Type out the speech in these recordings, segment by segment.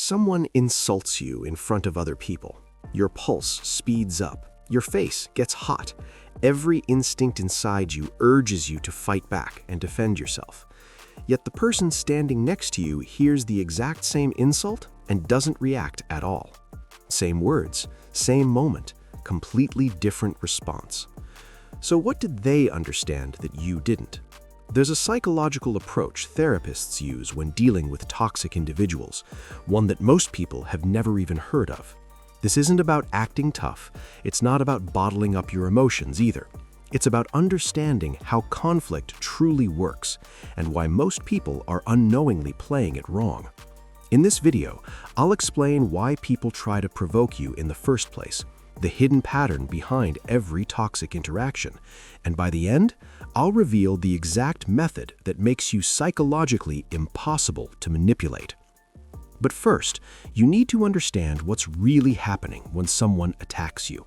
Someone insults you in front of other people. Your pulse speeds up. Your face gets hot. Every instinct inside you urges you to fight back and defend yourself. Yet the person standing next to you hears the exact same insult and doesn't react at all. Same words, same moment, completely different response. So what did they understand that you didn't? There's a psychological approach therapists use when dealing with toxic individuals, one that most people have never even heard of. This isn't about acting tough. It's not about bottling up your emotions either. It's about understanding how conflict truly works and why most people are unknowingly playing it wrong. In this video, I'll explain why people try to provoke you in the first place, the hidden pattern behind every toxic interaction, and by the end, I'll reveal the exact method that makes you psychologically impossible to manipulate. But first, you need to understand what's really happening when someone attacks you.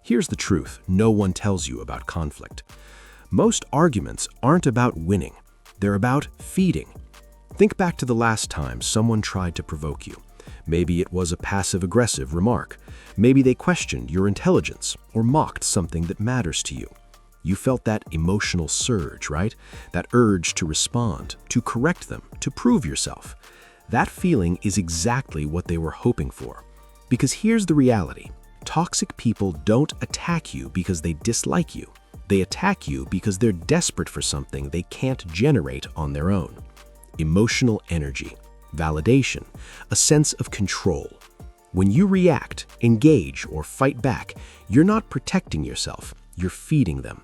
Here's the truth no one tells you about conflict. Most arguments aren't about winning, they're about feeding. Think back to the last time someone tried to provoke you. Maybe it was a passive-aggressive remark. Maybe they questioned your intelligence or mocked something that matters to you. You felt that emotional surge, right? That urge to respond, to correct them, to prove yourself. That feeling is exactly what they were hoping for. Because here's the reality. Toxic people don't attack you because they dislike you. They attack you because they're desperate for something they can't generate on their own. Emotional energy, validation, a sense of control. When you react, engage, or fight back, you're not protecting yourself, you're feeding them.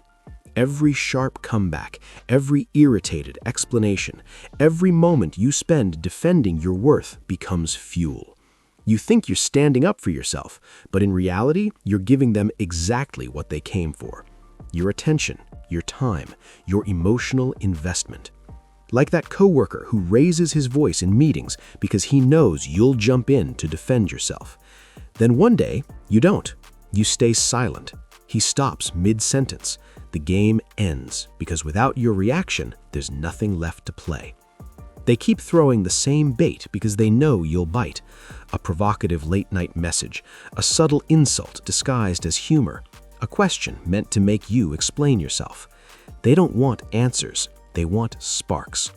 Every sharp comeback, every irritated explanation, every moment you spend defending your worth becomes fuel. You think you're standing up for yourself, but in reality, you're giving them exactly what they came for. Your attention, your time, your emotional investment. Like that coworker who raises his voice in meetings because he knows you'll jump in to defend yourself. Then one day, you don't. You stay silent. He stops mid-sentence. The game ends because without your reaction, there's nothing left to play. They keep throwing the same bait because they know you'll bite. A provocative late-night message, a subtle insult disguised as humor, a question meant to make you explain yourself. They don't want answers, they want sparks.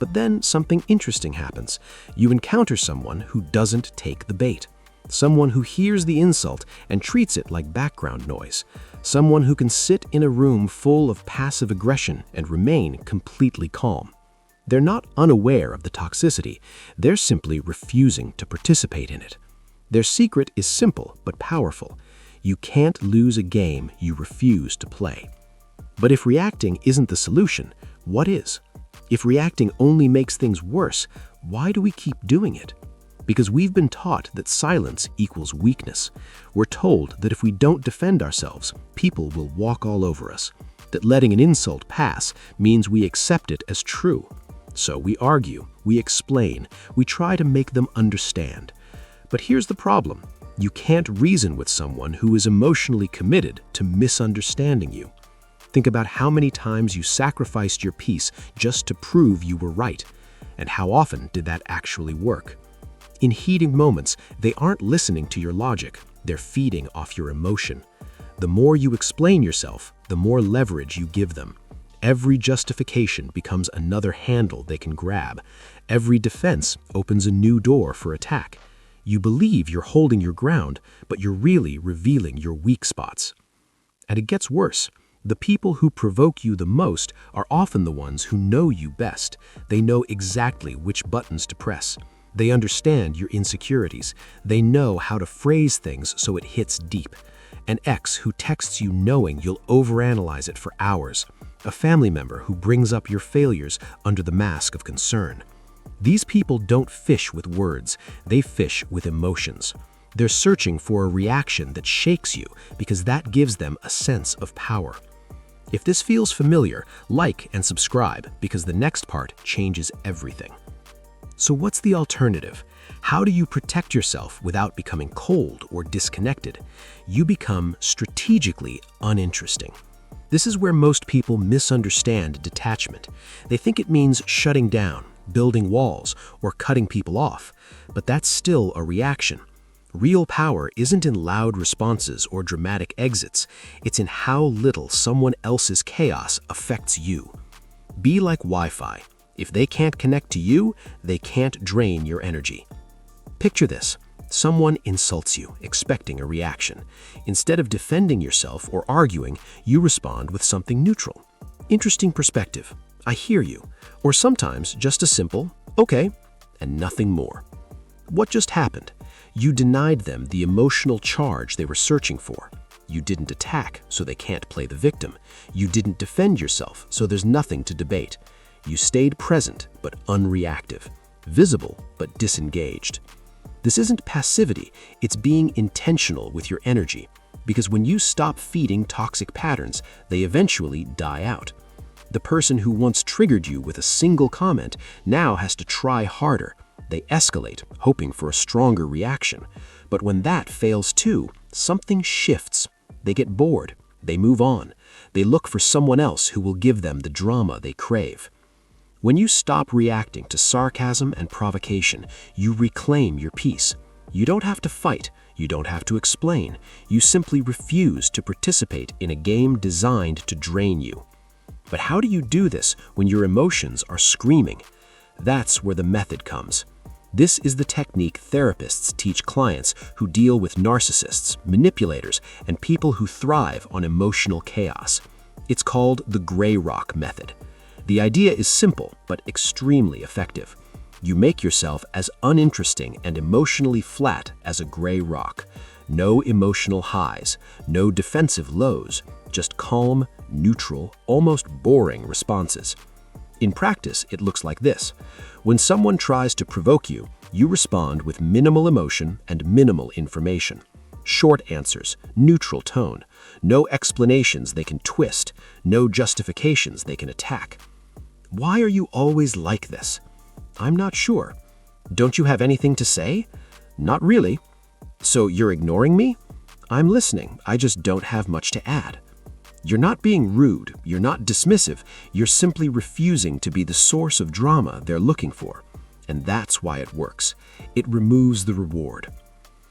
But then something interesting happens. You encounter someone who doesn't take the bait. Someone who hears the insult and treats it like background noise. Someone who can sit in a room full of passive aggression and remain completely calm. They're not unaware of the toxicity, they're simply refusing to participate in it. Their secret is simple but powerful. You can't lose a game you refuse to play. But if reacting isn't the solution, what is? If reacting only makes things worse, why do we keep doing it? Because we've been taught that silence equals weakness. We're told that if we don't defend ourselves, people will walk all over us. That letting an insult pass means we accept it as true. So we argue, we explain, we try to make them understand. But here's the problem. You can't reason with someone who is emotionally committed to misunderstanding you. Think about how many times you sacrificed your peace just to prove you were right. And how often did that actually work? In heated moments, they aren't listening to your logic, they're feeding off your emotion. The more you explain yourself, the more leverage you give them. Every justification becomes another handle they can grab. Every defense opens a new door for attack. You believe you're holding your ground, but you're really revealing your weak spots. And it gets worse. The people who provoke you the most are often the ones who know you best. They know exactly which buttons to press. They understand your insecurities. They know how to phrase things so it hits deep. An ex who texts you knowing you'll overanalyze it for hours. A family member who brings up your failures under the mask of concern. These people don't fish with words, they fish with emotions. They're searching for a reaction that shakes you because that gives them a sense of power. If this feels familiar, like and subscribe because the next part changes everything. So what's the alternative? How do you protect yourself without becoming cold or disconnected? You become strategically uninteresting. This is where most people misunderstand detachment. They think it means shutting down, building walls, or cutting people off, but that's still a reaction. Real power isn't in loud responses or dramatic exits. It's in how little someone else's chaos affects you. Be like Wi-Fi. If they can't connect to you, they can't drain your energy. Picture this. Someone insults you, expecting a reaction. Instead of defending yourself or arguing, you respond with something neutral. Interesting perspective. I hear you. Or sometimes just a simple, okay, and nothing more. What just happened? You denied them the emotional charge they were searching for. You didn't attack, so they can't play the victim. You didn't defend yourself, so there's nothing to debate. You stayed present, but unreactive. Visible, but disengaged. This isn't passivity, it's being intentional with your energy. Because when you stop feeding toxic patterns, they eventually die out. The person who once triggered you with a single comment now has to try harder. They escalate, hoping for a stronger reaction. But when that fails too, something shifts. They get bored. They move on. They look for someone else who will give them the drama they crave. When you stop reacting to sarcasm and provocation, you reclaim your peace. You don't have to fight. You don't have to explain. You simply refuse to participate in a game designed to drain you. But how do you do this when your emotions are screaming? That's where the method comes. This is the technique therapists teach clients who deal with narcissists, manipulators, and people who thrive on emotional chaos. It's called the gray rock method. The idea is simple, but extremely effective. You make yourself as uninteresting and emotionally flat as a gray rock. No emotional highs, no defensive lows, just calm, neutral, almost boring responses. In practice, it looks like this. When someone tries to provoke you, you respond with minimal emotion and minimal information. Short answers, neutral tone, no explanations they can twist, no justifications they can attack. Why are you always like this? I'm not sure. Don't you have anything to say? Not really. So you're ignoring me? I'm listening, I just don't have much to add. You're not being rude, you're not dismissive, you're simply refusing to be the source of drama they're looking for. And that's why it works. It removes the reward.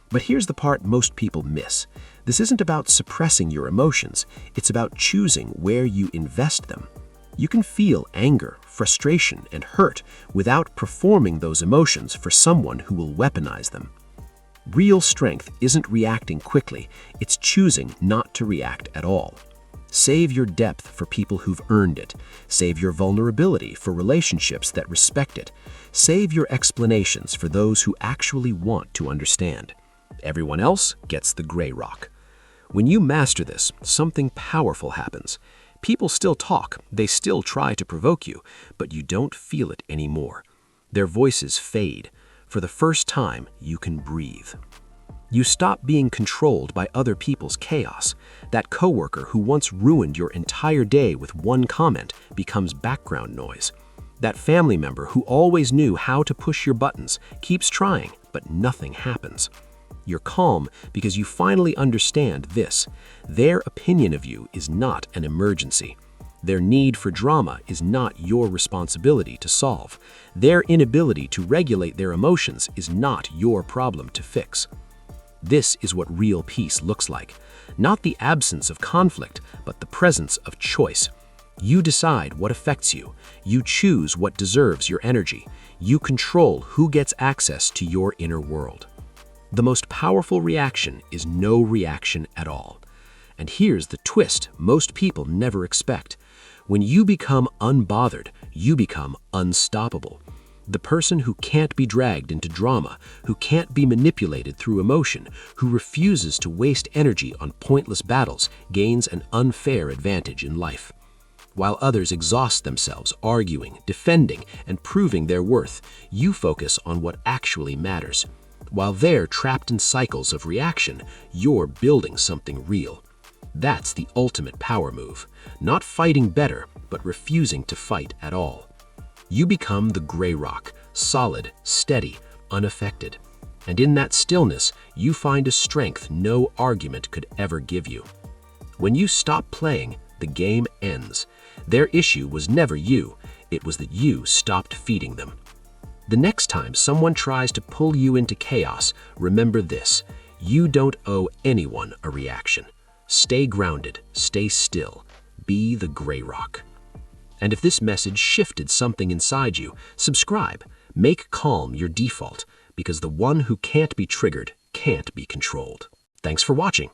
But here's the part most people miss. This isn't about suppressing your emotions, it's about choosing where you invest them. You can feel anger, frustration, and hurt without performing those emotions for someone who will weaponize them. Real strength isn't reacting quickly, it's choosing not to react at all. Save your depth for people who've earned it. Save your vulnerability for relationships that respect it. Save your explanations for those who actually want to understand. Everyone else gets the gray rock. When you master this, something powerful happens. People still talk, they still try to provoke you, but you don't feel it anymore. Their voices fade. For the first time, you can breathe. You stop being controlled by other people's chaos. That coworker who once ruined your entire day with one comment becomes background noise. That family member who always knew how to push your buttons keeps trying, but nothing happens. You're calm because you finally understand this. Their opinion of you is not an emergency. Their need for drama is not your responsibility to solve. Their inability to regulate their emotions is not your problem to fix. This is what real peace looks like. Not the absence of conflict, but the presence of choice. You decide what affects you. You choose what deserves your energy. You control who gets access to your inner world. The most powerful reaction is no reaction at all. And here's the twist most people never expect. When you become unbothered, you become unstoppable. The person who can't be dragged into drama, who can't be manipulated through emotion, who refuses to waste energy on pointless battles, gains an unfair advantage in life. While others exhaust themselves arguing, defending, and proving their worth, you focus on what actually matters. While they're trapped in cycles of reaction, you're building something real. That's the ultimate power move. Not fighting better, but refusing to fight at all. You become the gray rock, solid, steady, unaffected. And in that stillness, you find a strength no argument could ever give you. When you stop playing, the game ends. Their issue was never you, it was that you stopped feeding them. The next time someone tries to pull you into chaos, remember this: you don't owe anyone a reaction. Stay grounded, stay still, be the gray rock. And if this message shifted something inside you, subscribe. Make calm your default, because the one who can't be triggered can't be controlled. Thanks for watching.